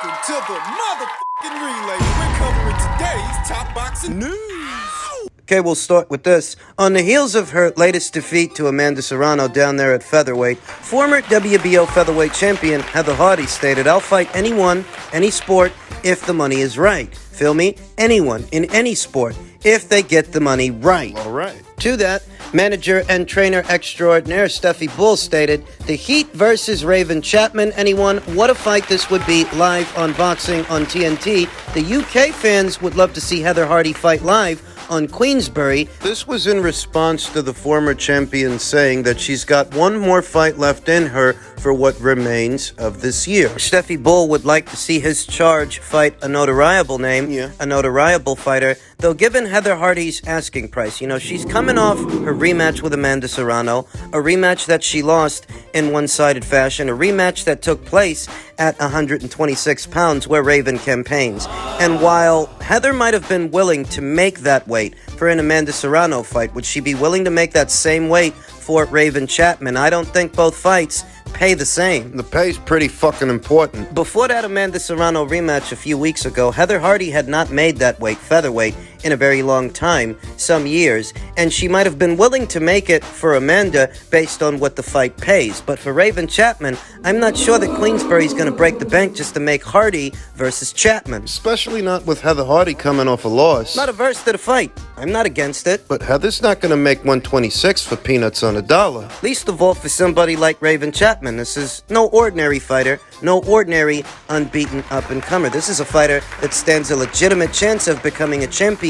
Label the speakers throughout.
Speaker 1: Welcome to the motherfucking relay. We're covering today's top boxing news.
Speaker 2: Okay, we'll start with this. On the heels of her latest defeat to Amanda Serrano down there at featherweight, former WBO featherweight champion Heather Hardy stated, "I'll fight anyone, any sport, if the money is right." Feel me? Anyone, in any sport, if they get the money right.
Speaker 1: All right.
Speaker 2: To that, manager and trainer extraordinaire Steffi Bull stated, "The Heat versus Raven Chapman. Anyone, what a fight this would be live on Boxing on TNT. The UK fans would love to see Heather Hardy fight live on Queensberry." This was in response to the former champion saying that she's got one more fight left in her for what remains of this year. Steffi Bull would like to see his charge fight a notariable name, a notariable fighter, though given Heather Hardy's asking price, she's coming off her rematch with Amanda Serrano, a rematch that she lost in one-sided fashion, a rematch that took place at 126 pounds where Raven campaigns. And while Heather might have been willing to make that weight for an Amanda Serrano fight, would she be willing to make that same weight for Raven Chapman? I don't think both fights pay the same.
Speaker 3: The pay's pretty fucking important.
Speaker 2: Before that Amanda Serrano rematch a few weeks ago, Heather Hardy had not made that weight, featherweight, in a very long time, some years, and she might have been willing to make it for Amanda based on what the fight pays. But for Raven Chapman, I'm not sure that Queensberry's going to break the bank just to make Hardy versus Chapman.
Speaker 3: Especially not with Heather Hardy coming off a loss.
Speaker 2: Not averse to the fight. I'm not against it.
Speaker 3: But Heather's not going to make 126 for peanuts on a dollar.
Speaker 2: Least of all for somebody like Raven Chapman. This is no ordinary fighter, no ordinary unbeaten up-and-comer. This is a fighter that stands a legitimate chance of becoming a champion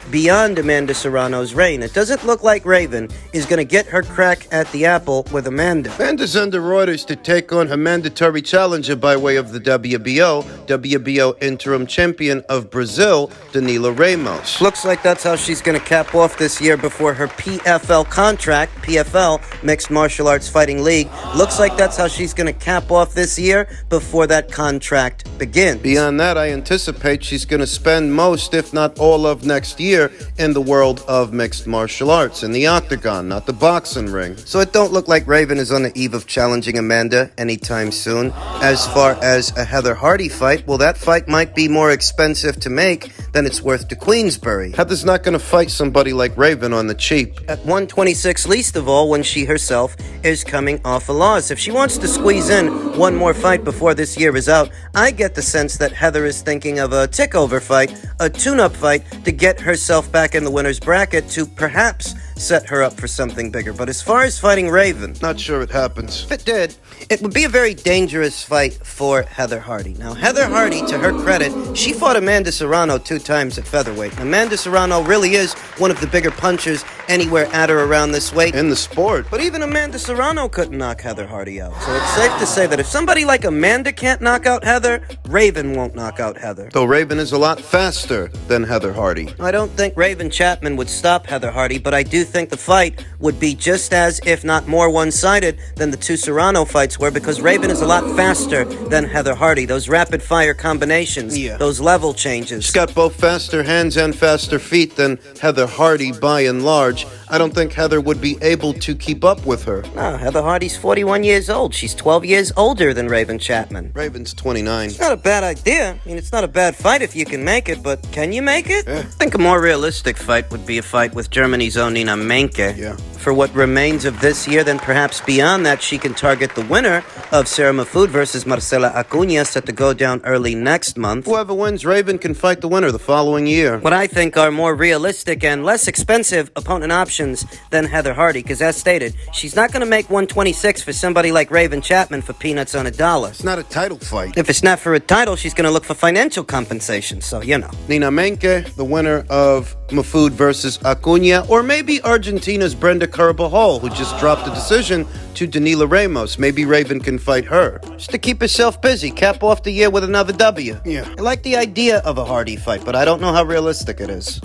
Speaker 2: beyond Amanda Serrano's reign. It doesn't look like Raven is going to get her crack at the apple with Amanda.
Speaker 3: Amanda's under orders to take on her mandatory challenger by way of the WBO interim champion of Brazil, Danila Ramos.
Speaker 2: Looks like that's how she's going to cap off this year before her PFL contract, PFL, Mixed Martial Arts Fighting League. Looks like that's how she's going to cap off this year before that contract begins.
Speaker 3: Beyond that, I anticipate she's going to spend most, if not all of next year in the world of mixed martial arts, in the octagon, not the boxing ring.
Speaker 2: So it don't look like Raven is on the eve of challenging Amanda anytime soon. As far as a Heather Hardy fight, well, that fight might be more expensive to make than it's worth to Queensberry.
Speaker 3: Heather's not going to fight somebody like Raven on the cheap.
Speaker 2: At 126, least of all, when she herself is coming off a loss. If she wants to squeeze in one more fight before this year is out, I get the sense that Heather is thinking of a tick-over fight, a tune-up fight, to get herself back in the winner's bracket to perhaps set her up for something bigger. But as far as fighting Raven,
Speaker 3: not sure it happens.
Speaker 2: If it did, it would be a very dangerous fight for Heather Hardy. Now, Heather Hardy, to her credit, she fought Amanda Serrano 2 times at featherweight. Amanda Serrano really is one of the bigger punchers anywhere at or around this weight
Speaker 3: in the sport.
Speaker 2: But even Amanda Serrano couldn't knock Heather Hardy out. So it's safe to say that if somebody like Amanda can't knock out Heather, Raven won't knock out Heather.
Speaker 3: Though Raven is a lot faster than Heather Hardy.
Speaker 2: I don't think Raven Chapman would stop Heather Hardy, but I do think the fight would be just as, if not more, one-sided than the 2 Serrano fights were, because Raven is a lot faster than Heather Hardy. Those rapid-fire combinations, those level changes.
Speaker 3: She's got both faster hands and faster feet than Heather Hardy by and large. I don't think Heather would be able to keep up with her.
Speaker 2: No, Heather Hardy's 41 years old. She's 12 years older than Raven Chapman.
Speaker 3: Raven's 29.
Speaker 2: It's not a bad idea. I mean, it's not a bad fight if you can make it, but can you make it?
Speaker 3: Yeah.
Speaker 2: I think a more realistic fight would be a fight with Germany's own Nina Menke.
Speaker 3: Yeah.
Speaker 2: For what remains of this year, then perhaps beyond that, she can target the winner of Sarah Mahfoud versus Marcela Acuna, set to go down early next month.
Speaker 3: Whoever wins, Raven can fight the winner the following year.
Speaker 2: What I think are more realistic and less expensive opponent options than Heather Hardy, because as stated, she's not going to make 126 for somebody like Raven Chapman for peanuts on a dollar.
Speaker 3: It's not a title fight.
Speaker 2: If it's not for a title, she's going to look for financial compensation, so
Speaker 3: Nina Menke, the winner of Mahfoud versus Acuna, or maybe Argentina's Brenda Carvajal, who just dropped a decision to Danila Ramos. Maybe Raven can fight her.
Speaker 2: Just to keep herself busy, cap off the year with another W.
Speaker 3: Yeah.
Speaker 2: I like the idea of a Hardy fight, but I don't know how realistic it is.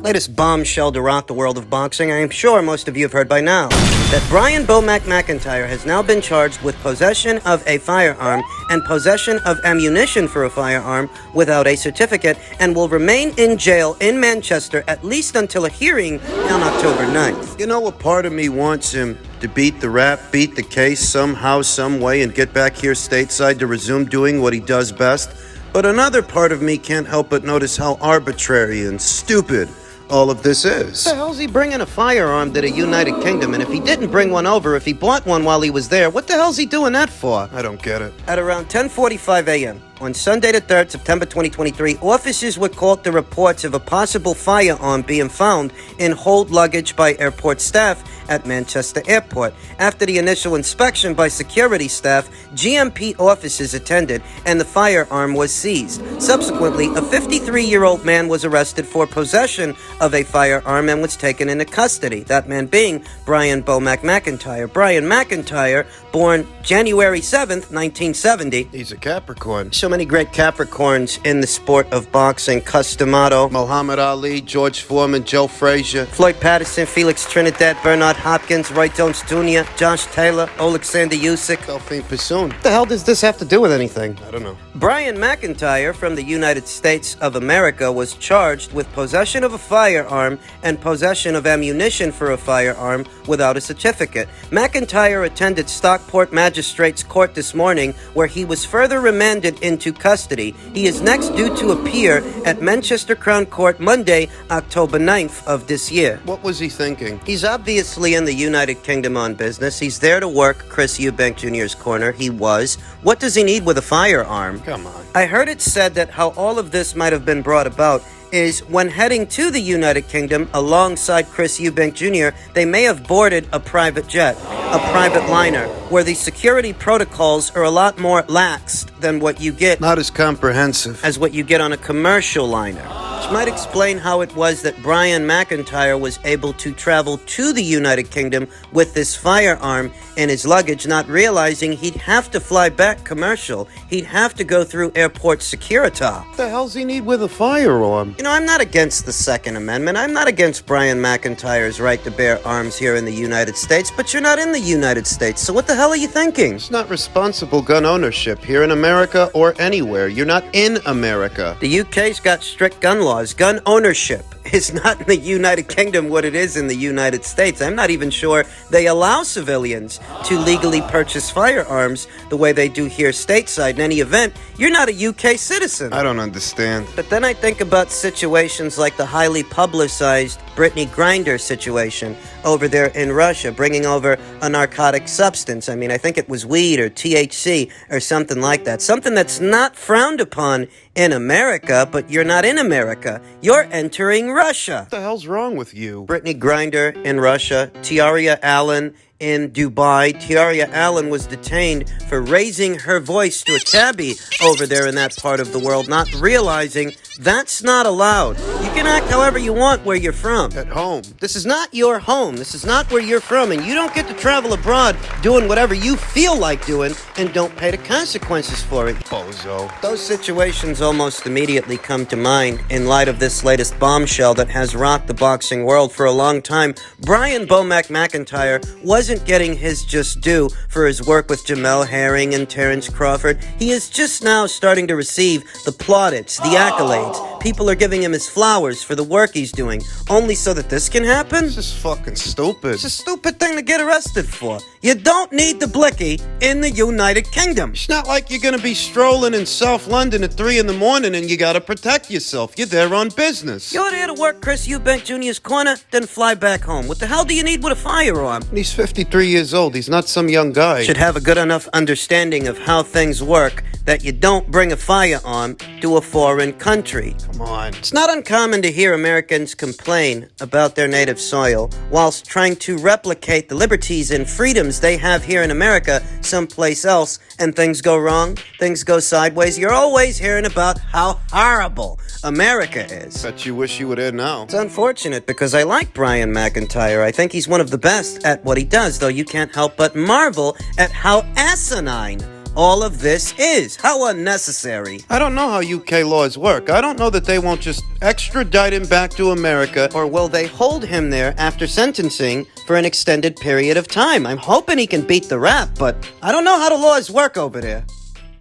Speaker 2: Latest bombshell to rock the world of boxing, I am sure most of you have heard by now, that Brian Bomac McIntyre has now been charged with possession of a firearm and possession of ammunition for a firearm without a certificate and will remain in jail in Manchester at least until a hearing on October 9th.
Speaker 3: You know, a part of me wants him to beat the rap, beat the case somehow, some way, and get back here stateside to resume doing what he does best. But another part of me can't help but notice how arbitrary and stupid all of this is.
Speaker 2: What the hell's he bringing a firearm to the United Kingdom? And if he didn't bring one over, if he bought one while he was there, what the hell's he doing that for?
Speaker 3: I don't get it.
Speaker 2: At around 10:45 a.m. on Sunday the 3rd, September 2023, officers were called to reports of a possible firearm being found in hold luggage by airport staff at Manchester Airport. After the initial inspection by security staff, GMP officers attended and the firearm was seized. Subsequently, a 53-year-old man was arrested for possession of a firearm and was taken into custody. That man being Brian Bomac McIntyre. Brian McIntyre, born January 7th, 1970.
Speaker 3: He's a Capricorn.
Speaker 2: So many great Capricorns in the sport of boxing. Cus D'Amato,
Speaker 3: Muhammad Ali, George Foreman, Joe Frazier.
Speaker 2: Floyd Patterson, Felix Trinidad, Bernard Hopkins, Roy Jones Jr., Josh Taylor, Alexander Usyk.
Speaker 3: Delphine Passoon.
Speaker 2: What the hell does this have to do with anything?
Speaker 3: I don't know.
Speaker 2: Brian McIntyre from the United States of America was charged with possession of a firearm and possession of ammunition for a firearm without a certificate. McIntyre attended Stockport Magistrates Court this morning where he was further remanded into custody. He is next due to appear at Manchester Crown Court Monday, October 9th of this year.
Speaker 3: What was he thinking?
Speaker 2: He's obviously in the United Kingdom on business. He's there to work Chris Eubank Jr.'s corner. He was. What does he need with a firearm?
Speaker 3: Come on.
Speaker 2: I heard it said that how all of this might have been brought about is when heading to the United Kingdom alongside Chris Eubank Jr., they may have boarded a private jet, a private liner, where the security protocols are a lot more laxed than what you get
Speaker 3: Not as comprehensive.
Speaker 2: as what you get on a commercial liner. Which might explain how it was that Brian McIntyre was able to travel to the United Kingdom with this firearm in his luggage, not realizing he'd have to fly back commercial. He'd have to go through airport security.
Speaker 3: What the hell's he need with a firearm?
Speaker 2: You know, I'm not against the Second Amendment. I'm not against Brian McIntyre's right to bear arms here in the United States, but you're not in the United States, so what the hell are you thinking?
Speaker 3: It's not responsible gun ownership here in America or anywhere. You're not in America.
Speaker 2: The UK's got strict gun laws. Gun ownership is not in the United Kingdom what it is in the United States. I'm not even sure they allow civilians to legally purchase firearms the way they do here stateside. In any event, you're not a UK citizen.
Speaker 3: I don't understand.
Speaker 2: But then I think about situations like the highly publicized Brittany Griner situation over there in Russia, bringing over a narcotic substance. I mean, I think it was weed or THC or something like that. Something that's not frowned upon in America, but you're not in America. You're entering Russia.
Speaker 3: What the hell's wrong with you?
Speaker 2: Brittany Griner in Russia, Tiaria Allen in Dubai. Tiaria Allen was detained for raising her voice to a cabbie over there in that part of the world, not realizing that's not allowed. You can act however you want where you're from.
Speaker 3: At home.
Speaker 2: This is not your home. This is not where you're from, and you don't get to travel abroad doing whatever you feel like doing and don't pay the consequences for it.
Speaker 3: Bozo.
Speaker 2: Those situations almost immediately come to mind in light of this latest bombshell that has rocked the boxing world for a long time. Brian Bomac McIntyre wasn't getting his just due for his work with Jamel Herring and Terrence Crawford. He is just now starting to receive the plaudits, the accolades. People are giving him his flowers for the work he's doing, only so that this can happen?
Speaker 3: This is fucking stupid.
Speaker 2: It's a stupid thing to get arrested for. You don't need the blicky in the United Kingdom.
Speaker 3: It's not like you're gonna be strolling in South London at 3 in the morning and you gotta protect yourself. You're there on business.
Speaker 2: You're there to work Chris Eubank Jr.'s corner, then fly back home. What the hell do you need with a firearm?
Speaker 3: He's 53 years old. He's not some young guy.
Speaker 2: Should have a good enough understanding of how things work that you don't bring a firearm to a foreign country.
Speaker 3: Come on.
Speaker 2: It's not uncommon to hear Americans complain about their native soil whilst trying to replicate the liberties and freedoms they have here in America someplace else, and things go wrong, things go sideways. You're always hearing about how horrible America is.
Speaker 3: Bet you wish you were there now.
Speaker 2: It's unfortunate because I like Brian McIntyre. I think he's one of the best at what he does, though you can't help but marvel at how asinine all of this is. How unnecessary.
Speaker 3: I don't know how UK laws work. I don't know that they won't just extradite him back to America.
Speaker 2: Or will they hold him there after sentencing for an extended period of time? I'm hoping he can beat the rap, but I don't know how the laws work over there.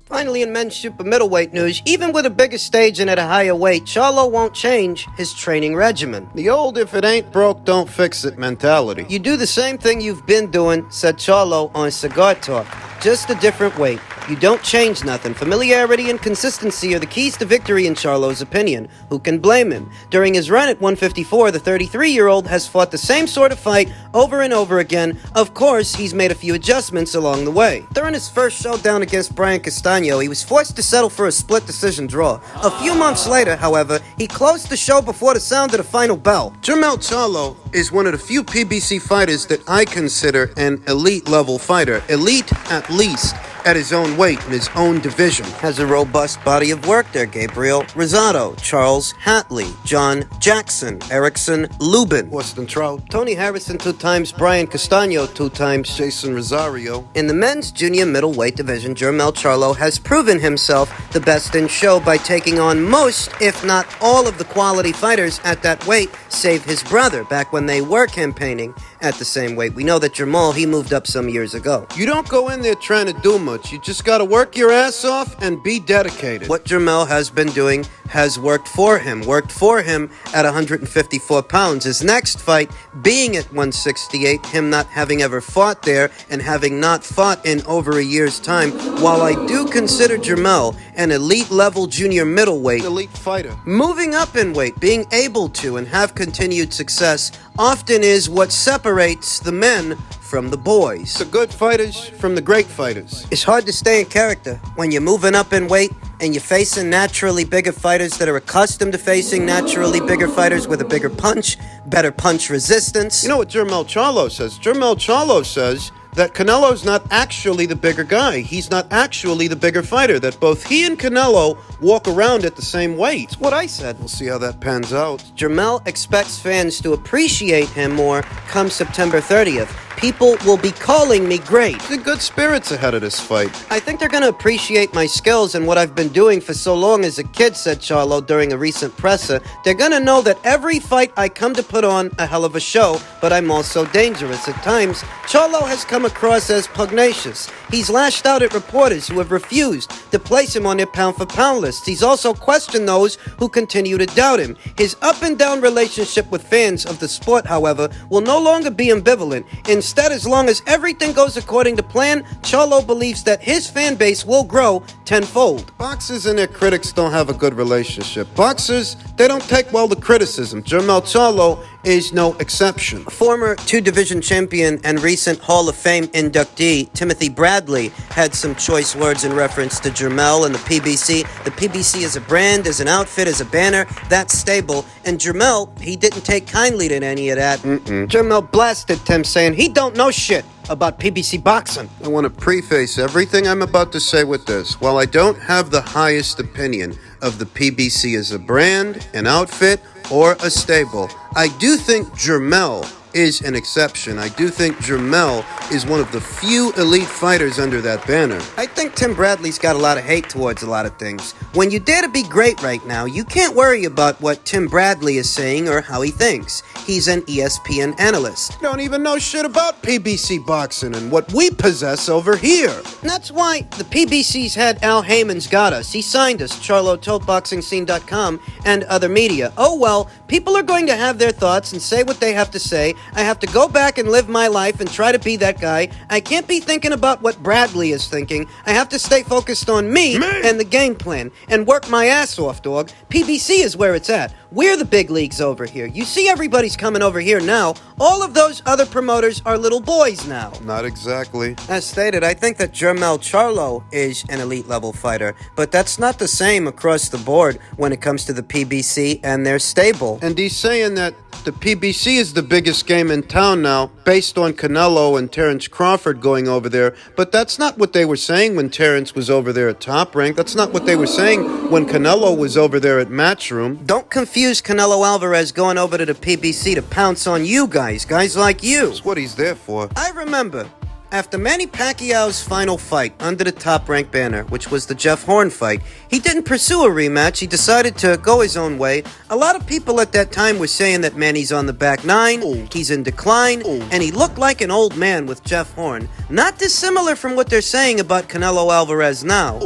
Speaker 2: Finally, in men's super middleweight news, even with a bigger stage and at a higher weight, Charlo won't change his training regimen.
Speaker 3: The old if it ain't broke, don't fix it mentality.
Speaker 2: You do the same thing you've been doing, said Charlo on Cigar Talk. Just a different weight. You don't change nothing. Familiarity and consistency are the keys to victory in Charlo's opinion. Who can blame him? During his run at 154, the 33-year-old has fought the same sort of fight over and over again. Of course, he's made a few adjustments along the way. During his first showdown against Brian Castano, he was forced to settle for a split decision draw. A few months later, however, he closed the show before the sound of the final bell.
Speaker 3: Jermell Charlo is one of the few PBC fighters that I consider an elite level fighter. Elite at least at his own weight in his own division.
Speaker 2: Has a robust body of work there. Gabriel Rosado, Charles Hatley, John Jackson, Erickson Lubin,
Speaker 3: Weston Trout,
Speaker 2: Tony Harrison 2 times, Brian Castano 2 times,
Speaker 3: Jason Rosario.
Speaker 2: In the men's junior middleweight division, Jermell Charlo has proven himself the best in show by taking on most, if not all, of the quality fighters at that weight, save his brother, back when they were campaigning at the same weight. We know that Jermell, he moved up some years ago.
Speaker 3: You don't go in there trying to do much. You just gotta work your ass off and be dedicated.
Speaker 2: What Jermell has been doing has worked for him at 154 pounds. His next fight being at 168, him not having ever fought there and having not fought in over a year's time. While I do consider Jermell an elite level junior middleweight,
Speaker 3: elite fighter,
Speaker 2: moving up in weight, being able to and have continued success often is what separates the men from the boys.
Speaker 3: The good fighters from the great fighters.
Speaker 2: It's hard to stay in character when you're moving up in weight and you're facing naturally bigger fighters that are accustomed to facing naturally bigger fighters with a bigger punch, better punch resistance.
Speaker 3: You know what Jermell Charlo says? Jermell Charlo says that Canelo's not actually the bigger guy. He's not actually the bigger fighter. That both he and Canelo walk around at the same weight.
Speaker 2: That's what I said.
Speaker 3: We'll see how that pans out.
Speaker 2: Jermell expects fans to appreciate him more come September 30th. People will be calling me great.
Speaker 3: The good spirits ahead of this fight.
Speaker 2: I think they're going to appreciate my skills and what I've been doing for so long as a kid, said Charlo during a recent presser. They're going to know that every fight I come to put on a hell of a show, but I'm also dangerous at times. Charlo has come across as pugnacious. He's lashed out at reporters who have refused to place him on their pound-for-pound lists. He's also questioned those who continue to doubt him. His up-and-down relationship with fans of the sport, however, will no longer be ambivalent. Instead, as long as everything goes according to plan, Charlo believes that his fan base will grow tenfold.
Speaker 3: Boxers and their critics don't have a good relationship. Boxers, they don't take well to criticism. Jermell Charlo is no exception.
Speaker 2: Former 2-division champion and recent Hall of Fame inductee Timothy Bradley had some choice words in reference to Jermell and the PBC. The PBC is a brand, as an outfit, as a banner, that's stable. And Jermell, he didn't take kindly to any of that. Jermell blasted Tim, saying he don't know shit about PBC boxing.
Speaker 3: I want to preface everything I'm about to say with this. While I don't have the highest opinion of the PBC as a brand, an outfit, or a stable, I do think Jermell is an exception. I do think Jermell is one of the few elite fighters under that banner.
Speaker 2: I think Tim Bradley's got a lot of hate towards a lot of things. When you dare to be great right now, you can't worry about what Tim Bradley is saying or how he thinks. He's an ESPN analyst.
Speaker 3: You don't even know shit about PBC boxing and what we possess over here.
Speaker 2: And that's why the PBC's head Al Heyman's got us. He signed us, Charlo told BoxingScene.com and other media. Oh well, people are going to have their thoughts and say what they have to say. I have to go back and live my life and try to be that guy. I can't be thinking about what Bradley is thinking. I have to stay focused on me and the game plan and work my ass off, dog. PBC is where it's at. We're the big leagues over here. You see everybody's coming over here now. All of those other promoters are little boys now.
Speaker 3: Not exactly.
Speaker 2: As stated, I think that Jermell Charlo is an elite level fighter, but that's not the same across the board when it comes to the PBC and their stable.
Speaker 3: And he's saying that the PBC is the biggest game in town now, based on Canelo and Terence Crawford going over there. But that's not what they were saying when Terence was over there at Top Rank. That's not what they were saying when Canelo was over there at Matchroom.
Speaker 2: Don't confuse Canelo Alvarez going over to the PBC to pounce on you guys like you.
Speaker 3: That's what he's there for.
Speaker 2: I remember After Manny Pacquiao's final fight under the top-ranked banner, which was the Jeff Horn fight, he didn't pursue a rematch. He decided to go his own way. A lot of people at that time were saying that Manny's on the back nine, he's in decline, and he looked like an old man with Jeff Horn. Not dissimilar from what they're saying about Canelo Alvarez now.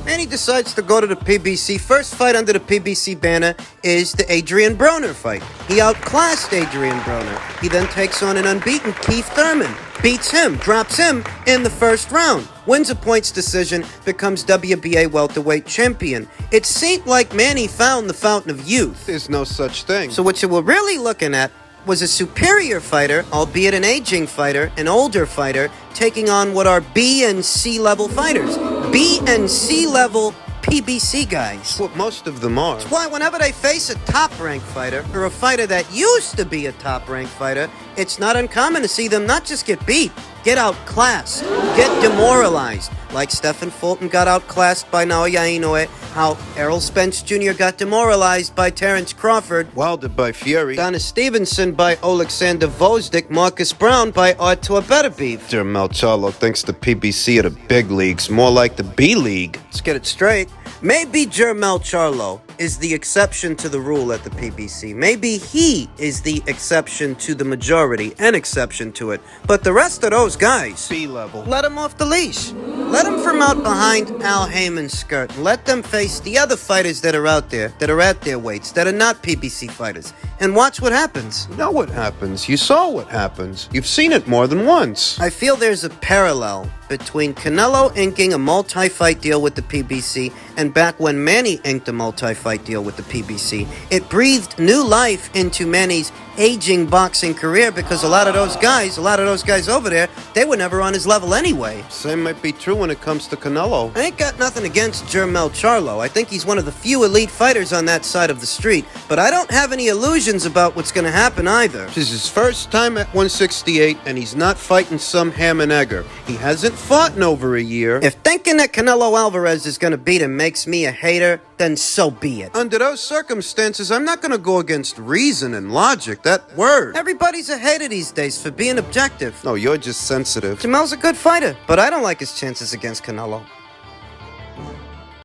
Speaker 2: Manny decides to go to the PBC. First fight under the PBC banner is the Adrian Broner fight. He outclassed Adrian Broner. He then takes on an unbeaten Keith Thurman. Beats him, drops him in the first round, wins a points decision, becomes WBA welterweight champion. It seemed like Manny found the fountain of youth.
Speaker 3: There's no such thing.
Speaker 2: So what you were really looking at was a superior fighter, albeit an aging fighter, an older fighter, taking on what are B and C level fighters. B and C level PBC guys.
Speaker 3: What most of them are.
Speaker 2: That's why whenever they face a top-ranked fighter, or a fighter that used to be a top-ranked fighter, it's not uncommon to see them not just get beat, get outclassed, get demoralized. Like Stephen Fulton got outclassed by Naoya Inoue, how Errol Spence Jr. got demoralized by Terrence Crawford,
Speaker 3: Wilder by Fury,
Speaker 2: Donna Stevenson by Alexander Vosdik, Marcus Brown by Artur Beterbiev.
Speaker 3: Jermel Charlo thinks the PBC are the big leagues, more like the B League.
Speaker 2: Let's get it straight. Maybe Jermel Charlo is the exception to the rule at the PBC. Maybe he is the exception to the majority, an exception to it. But the rest of those guys,
Speaker 3: B level.
Speaker 2: let them off the leash. Let them from out behind Al Heyman's skirt. Let them face the other fighters that are out there, that are at their weights, that are not PBC fighters. And watch what happens.
Speaker 3: You know what happens. You saw what happens. You've seen it more than once.
Speaker 2: I feel there's a parallel between Canelo inking a multi-fight deal with the PBC and back when Manny inked a multi-fight deal with the PBC. It breathed new life into Manny's aging boxing career because a lot of those guys over there, they were never on his level anyway.
Speaker 3: Same might be true when it comes to Canelo.
Speaker 2: I ain't got nothing against Jermel Charlo. I think he's one of the few elite fighters on that side of the street, but I don't have any illusions about what's going to happen either.
Speaker 3: This is his first time at 168, and he's not fighting some ham and egger. He hasn't fought in over a year.
Speaker 2: If thinking that Canelo Alvarez is going to beat him makes me a hater, then so be it.
Speaker 3: Under those circumstances, I'm not going to go against reason and logic. That word.
Speaker 2: Everybody's a hater these days for being objective.
Speaker 3: No, you're just sensitive.
Speaker 2: Jamel's a good fighter, but I don't like his chances against Canelo.